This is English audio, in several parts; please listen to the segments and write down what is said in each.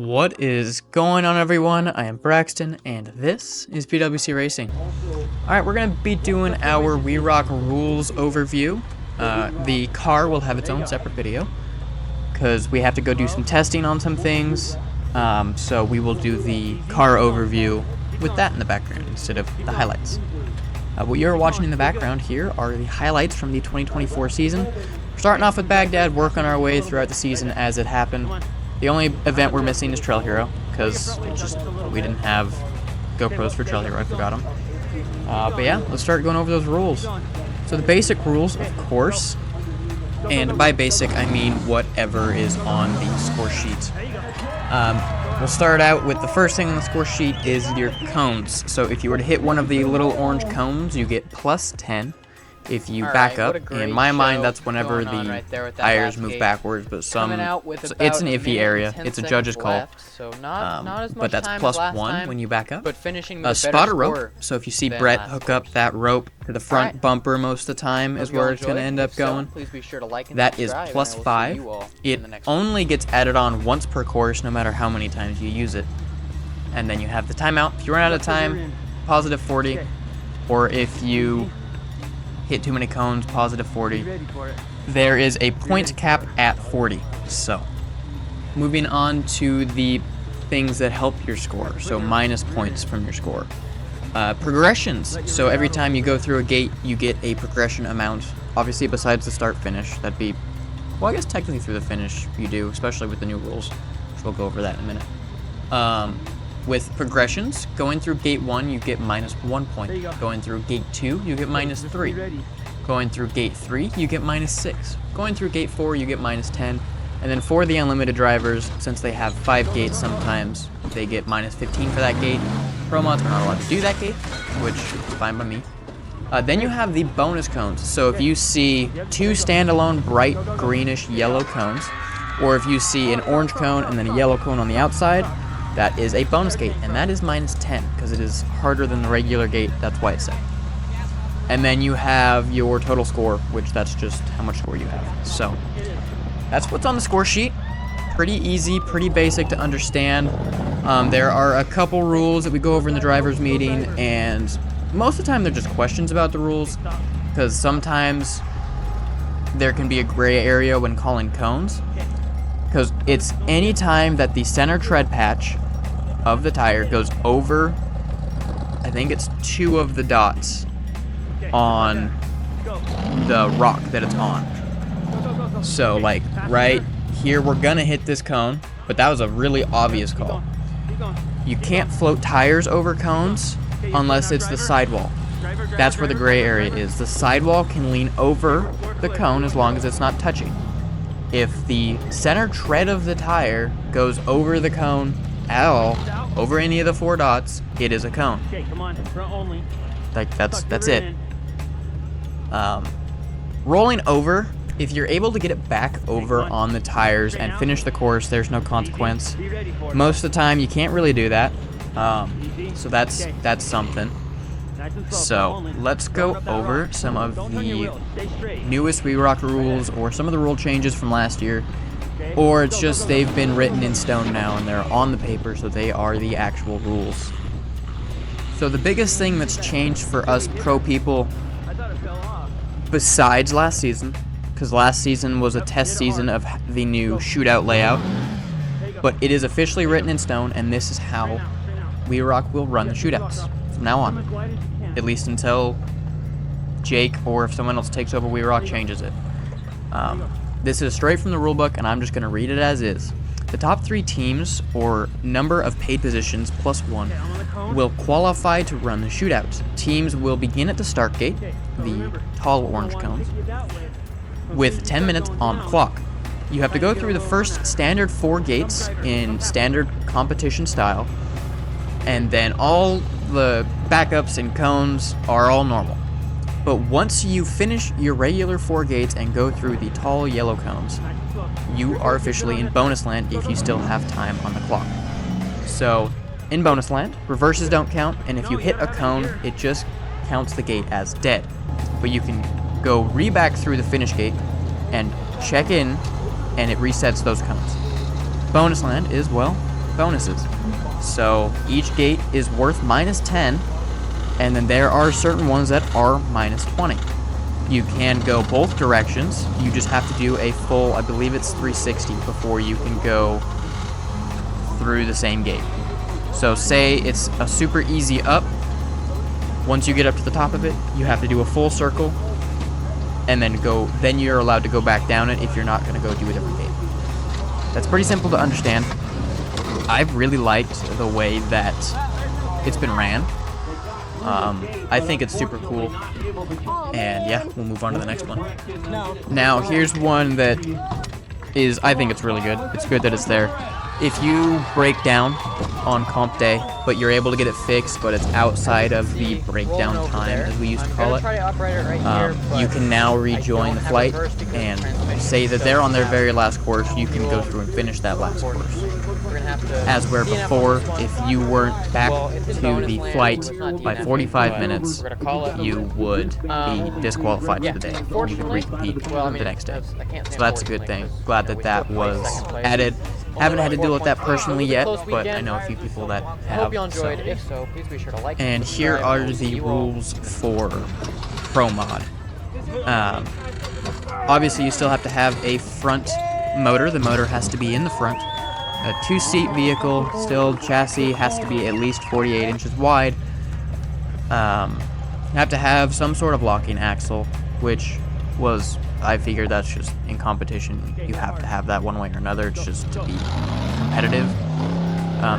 What is going on, everyone? I am Braxton, and this is PWC Racing. Alright, we're going to be doing our We Rock rules overview. The car will have its own separate video, because we have to go do some testing on some things, so we will do the car overview with that in the background instead of the highlights. What you're watching in the background here are the highlights from the 2024 season. We're starting off with Baghdad, working our way throughout the season as it happened. The only event we're missing is Trail Hero, because we didn't have GoPros for Trail Hero, I forgot them. But yeah, let's start going over those rules. So the basic rules, of course, and by basic I mean whatever is on the score sheet. We'll start out with the first thing on the score sheet is your cones. So if you were to hit one of the little orange cones, you get plus 10. If you back up, in my mind, that's whenever the tires move backwards, but it's an iffy area. It's a judge's call. But that's plus 1 when you back up. Spotter rope. So if you see Brett hook up that rope to the front bumper most of the time is where it's going to end up going. That is plus 5. It only gets added on once per course, no matter how many times you use it. And then you have the timeout. If you run out of time, positive 40. Or if you hit too many cones, positive 40. There is a point cap at 40. So, moving on to the things that help your score. So, minus points from your score. Progressions. So, every time you go through a gate, you get a progression amount. Obviously, besides the start-finish. That'd be, well, I guess technically through the finish you do, especially with the new rules. Which we'll go over that in a minute. With progressions, going through gate 1, you get minus 1 point. Going through gate 2, you get minus 3. Going through gate 3, you get minus 6. Going through gate 4, you get minus 10. And then for the unlimited drivers, since they have 5 gates sometimes, they get minus 15 for that gate. Pro mods are not allowed to do that gate, which is fine by me. Then you have the bonus cones. So if you see 2 standalone bright greenish yellow cones, or if you see an orange cone and then a yellow cone on the outside, that is a bonus gate, and that is minus 10, because it is harder than the regular gate. That's why it's set. And then you have your total score, which that's just how much score you have. So, that's what's on the score sheet. Pretty easy, pretty basic to understand. There are a couple rules that we go over in the driver's meeting, and most of the time they're just questions about the rules, because sometimes there can be a gray area when calling cones. Because it's any time that the center tread patch of the tire goes over, I think it's 2 of the dots on the rock that it's on. So, like, right here, we're going to hit this cone, but that was a really obvious call. You can't float tires over cones unless it's the sidewall. That's where the gray area is. The sidewall can lean over the cone as long as it's not touching. If the center tread of the tire goes over the cone at all, over any of the 4 dots, it is a cone. Okay, come on, front only. Like, that's it. Rolling over, if you're able to get it back over on the tires and finish the course, there's no consequence. Most of the time, you can't really do that. So that's something. So, let's go over some of the newest We Rock rules, or some of the rule changes from last year, or it's just they've been written in stone now and they're on the paper, so they are the actual rules. So the biggest thing that's changed for us pro people, besides last season, because last season was a test season of the new shootout layout, but it is officially written in stone, and this is how We Rock will run the shootouts from now on. At least until Jake, or if someone else takes over We Rock, changes it. This is straight from the rulebook, and I'm just going to read it as is. The top 3 teams, or number of paid positions plus 1, will qualify to run the shootouts. Teams will begin at the start gate, the tall orange cones, with 10 minutes on the clock. You have to go through the first standard 4 gates in standard competition style, and then all the backups and cones are all normal. But once you finish your regular 4 gates and go through the tall yellow cones, you are officially in bonus land if you still have time on the clock. So, in bonus land, reverses don't count, and if you hit a cone, it just counts the gate as dead. But you can go re-back through the finish gate and check in, and it resets those cones. Bonus land is, well, bonuses. So each gate is worth -10, and then there are certain ones that are -20. You can go both directions. You just have to do a full, I believe it's 360 before you can go through the same gate. So say it's a super easy up. Once you get up to the top of it, you have to do a full circle and then you're allowed to go back down it if you're not going to go do a different gate. That's pretty simple to understand. I've really liked the way that it's been ran. I think it's super cool. And yeah, we'll move on to the next one. Now, here's one that I think it's really good. It's good that it's there. If you break down on comp day, but you're able to get it fixed, but it's outside of the breakdown time, as we used to call it, you can now rejoin the flight and say that they're on their very last course. You can go through and finish that last course. As where before, if you weren't back to the flight by 45 minutes, you would be disqualified for the day. You could recompete the next day. So that's a good thing. Glad that that was added. Haven't had to deal with that personally yet, but I know a few people that have. Hope you enjoyed. If so, please be sure to like. And here are the rules for Pro Mod. Obviously, you still have to have a front motor. The motor has to be in the front. A 2-seat vehicle, still chassis has to be at least 48 inches wide. You have to have some sort of locking axle, which was, I figured that's just in competition. You have to have that one way or another. It's just to be competitive.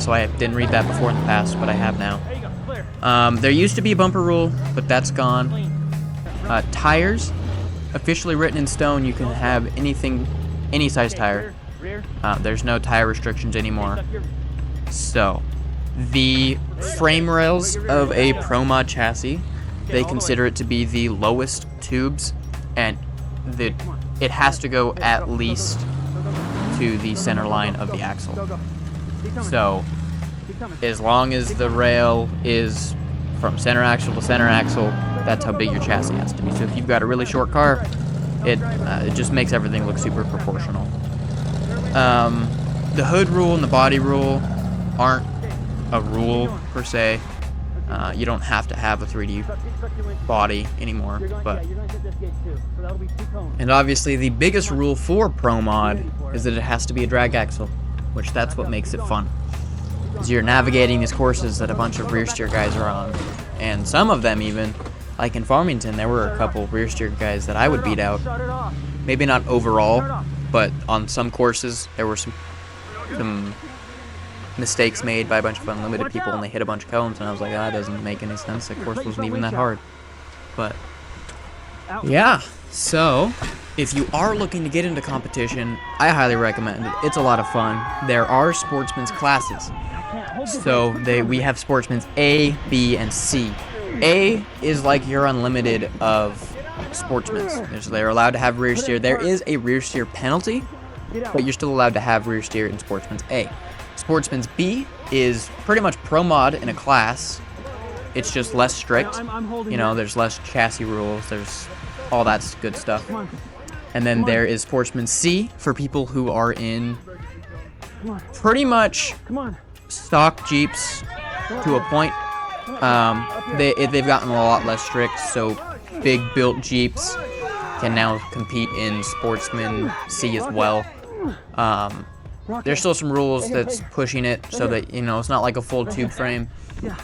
So I didn't read that before in the past, but I have now. There used to be a bumper rule, but that's gone. Tires, officially written in stone, you can have any size tire. There's no tire restrictions anymore. So, the frame rails of a Pro Mod chassis, they consider it to be the lowest tubes, and it has to go at least to the center line of the axle. So, as long as the rail is from center axle to center axle, that's how big your chassis has to be. So if you've got a really short car, it just makes everything look super proportional. The hood rule and the body rule aren't a rule per se. You don't have to have a 3D body anymore, and obviously the biggest rule for Pro Mod is that it has to be a drag axle, which that's what makes it fun. Because you're navigating these courses that a bunch of rear steer guys are on, and some of them even, like in Farmington, there were a couple rear steer guys that I would beat out. Maybe not overall, but on some courses there were some mistakes made by a bunch of unlimited people, and they hit a bunch of cones, and I was like, that doesn't make any sense. The course wasn't even that hard. But yeah, so if you are looking to get into competition, I highly recommend it. It's a lot of fun. There are sportsman's classes. So we have sportsman's A, B, and C. A is like your unlimited of sportsman's. So they're allowed to have rear steer. There is a rear steer penalty, but you're still allowed to have rear steer in sportsman's A. Sportsman's B is pretty much Pro Mod in a class. It's just less strict. You know, there's less chassis rules. There's all that good stuff. And then there is Sportsman's C for people who are in pretty much stock Jeeps to a point. They've gotten a lot less strict, so big built Jeeps can now compete in Sportsman C as well. There's still some rules that's pushing it so that, you know, it's not like a full tube frame,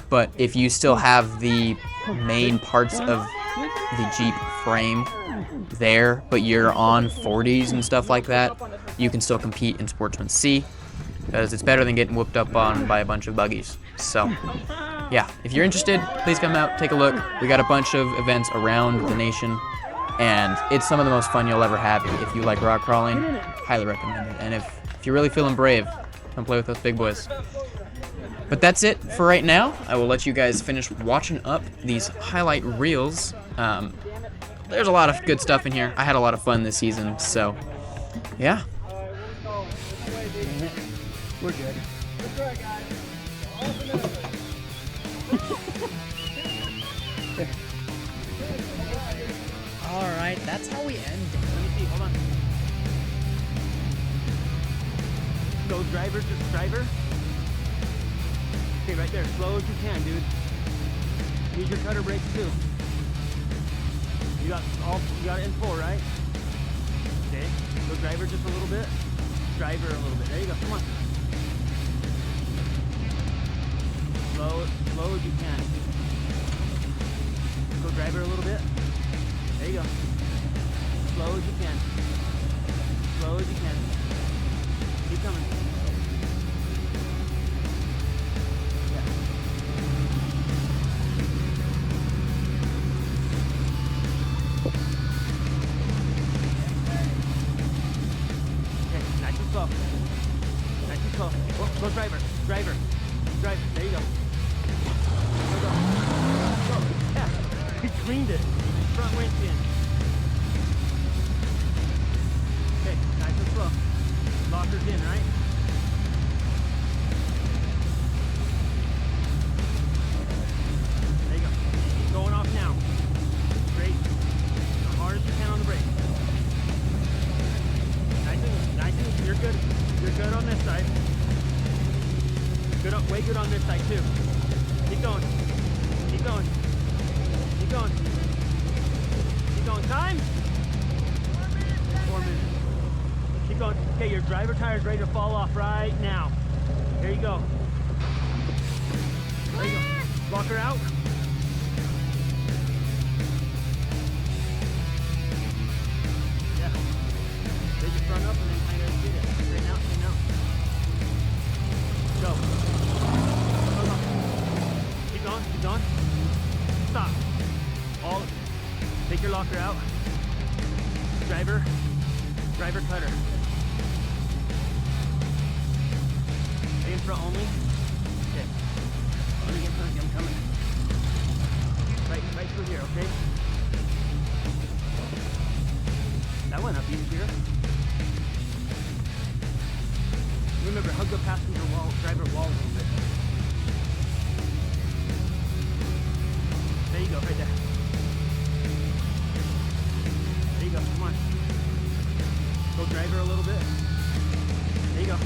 but if you still have the main parts of the Jeep frame there, but you're on 40s and stuff like that, you can still compete in Sportsman C, because it's better than getting whooped up on by a bunch of buggies. So yeah, if you're interested, please come out, take a look. We got a bunch of events around the nation, and it's some of the most fun you'll ever have. If you like rock crawling, highly recommend it. And if you're really feeling brave, come play with us big boys. But that's it for right now. I will let you guys finish watching up these highlight reels. There's a lot of good stuff in here. I had a lot of fun this season, so yeah. We're good. Alright, that's how we end. Let me see, hold on. Go driver, just driver. Okay, right there. Slow as you can, dude. Use your cutter brakes too. You got it in full, right? Okay. Go driver just a little bit. Driver a little bit. There you go. Come on. Slow as you can. Go driver a little bit. There you go. Slow as you can. Slow as you can. Keep coming. Yeah. Okay, nice and slow. Nice and slow. Go driver. Driver. Driver. There you go. Go, go. Go. Yeah. He cleaned it. Front winch in. Okay, nice and slow. Lockers in, right? There you go. Keep going off now. Straight. As hard as you can on the brake. Nice and, you're good. You're good on this side. Good, way good on this side too. Keep going. Keep going. Keep going. Keep going. Time? 4 minutes. Keep going. Okay, your driver tire is ready to fall off right now. There you go. There you go. Lock her out. Yeah. Take your front up and then kind of get it. Straighten out, straighten out. Go. Go, go. Keep going, keep going. Stop. Take your locker out. Driver cutter. Stay in front only. Okay. Let me get something, I'm coming. Right through here, okay? That went up easier. Remember, hug the passenger wall, driver wall a little bit. There you go, right there. There you go, come on. Go driver a little bit. There you go.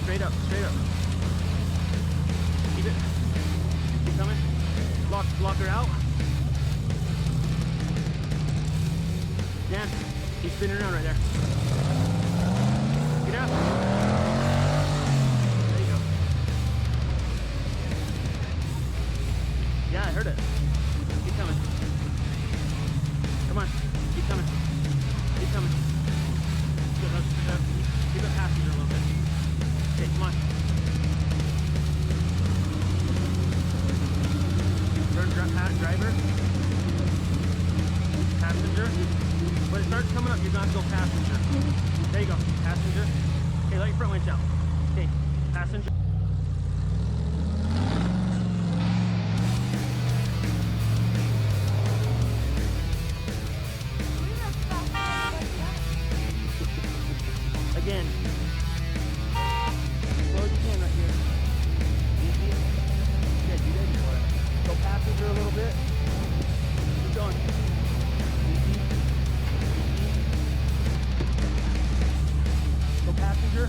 Straight up, straight up. Keep it. Keep coming. Lock her out. Dan, keep spinning around right there. Get out. There you go. Yeah, I heard it. Keep coming. Come on. Keep coming. Keep coming. Good. Keep it passenger a little bit. Okay, come on. Turn driver. Passenger. When it starts coming up, you're gonna have to go passenger. There you go. Passenger. Okay, let your front winch out. Okay, passenger. Again. Slow as you can right here. Easy. Okay, be ready for it. Go passenger a little bit. Keep going. Easy. Easy. Go passenger.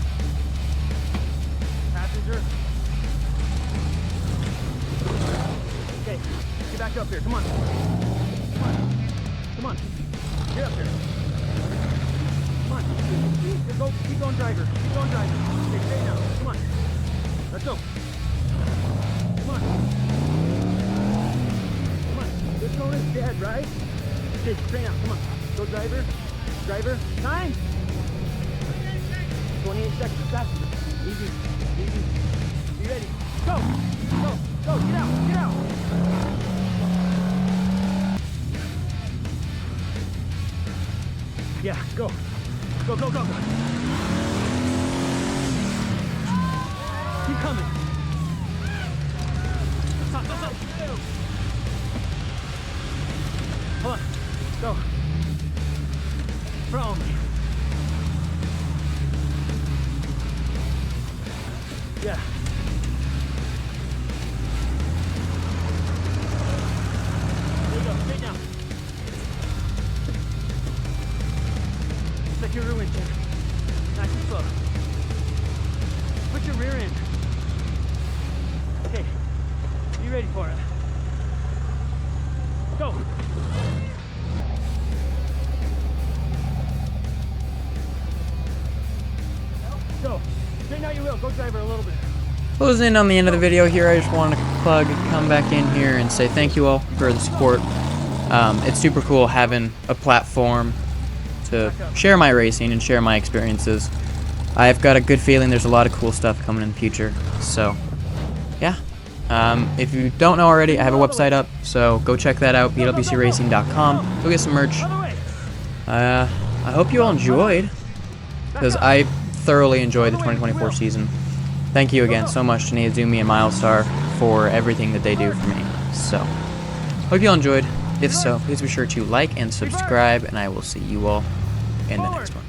Passenger. Okay, get back up here. Come on. Come on. Come on. Get up here. Come on. Keep going, driver. Keep going, driver. Okay, stay now. Come on. Let's go. Come on. Come on. This one is dead, right? Okay, straight now. Come on. Go, driver. Driver. Time. 28 seconds. Faster. Easy. Easy. Be ready. Go. Go. Go. Get out. Get out. Yeah, go. Go, go, go. Keep coming. Stop, stop, stop. Hold on. Go. Front only. Yeah. There you go. Straight down. Like your rear winch in. Nice and slow. Put your rear end. Okay, be ready for it. Go. Go. Straighten out your wheel. Go driver a little bit. Closing in on the end of the video here, I just wanted to come back in here and say thank you all for the support. It's super cool having a platform to share my racing and share my experiences. I've got a good feeling there's a lot of cool stuff coming in the future. So, yeah. If you don't know already, I have a website up, so go check that out, bwcracing.com. Go get some merch. I hope you all enjoyed, because I thoroughly enjoyed the 2024 season. Thank you again so much to Neozumi and Milestar for everything that they do for me. So, hope you all enjoyed. If so, please be sure to like and subscribe, and I will see you all in the next one.